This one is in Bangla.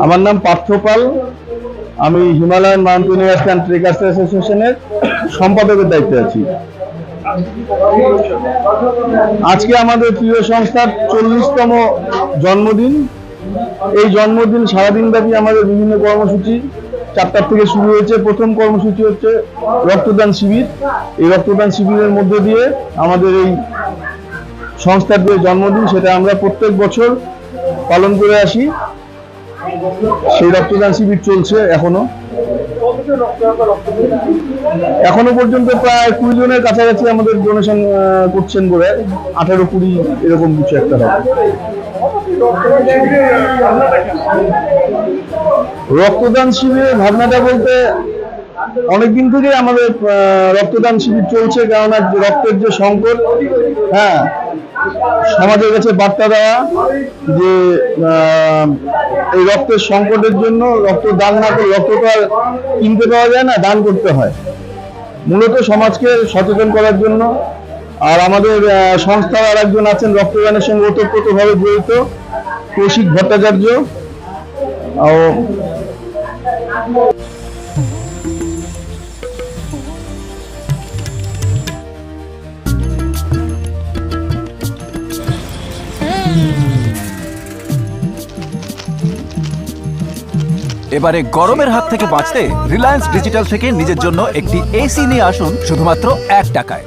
আমার নাম পার্থ পাল। আমি হিমালয়ান মাউন্টেনিয়ার্স অ্যান্ড ট্রেকার্স অ্যাসোসিয়েশনের সম্পাদকের দায়িত্বে আছি। আজকে আমাদের প্রিয় সংস্থার 40তম জন্মদিন। এই জন্মদিন সারাদিন ব্যাপী আমাদের বিভিন্ন কর্মসূচি 4টার থেকে শুরু হয়েছে। প্রথম কর্মসূচি হচ্ছে রক্তদান শিবির। এই রক্তদান শিবিরের মধ্যে দিয়ে আমাদের এই সংস্থার যে জন্মদিন সেটা আমরা প্রত্যেক বছর পালন করে আসি। সেই রক্তদান শিবির চলছে এখনো পর্যন্ত প্রায় 20 জনের কাছাকাছি আমাদের ডোনেশন করছেন বলে 18-20 এরকম কিছু একটা হবে। রক্তদান শিবিরের ভাবনাটা বলতে অনেকদিন থেকে আমাদের রক্তদান শিবির চলছে, কেননা রক্তের যে সংকট, সমাজের কাছে বার্তা দেওয়া যে এই রক্তের সংকটের জন্য রক্ত দান না করে, রক্ত তো আর কিনতে পাওয়া যায় না, দান করতে হয়। মূলত সমাজকে সচেতন করার জন্য। আর আমাদের সংস্থার আর একজন আছেন রক্তদানের সঙ্গে ওতপ্রোতভাবে জড়িত, কৌশিক ভট্টাচার্য। এবারে গরমের হাত থেকে বাঁচতে রিলায়েন্স ডিজিটাল থেকে নিজের জন্য একটি এসি নিয়ে আসুন শুধুমাত্র 1 টাকায়।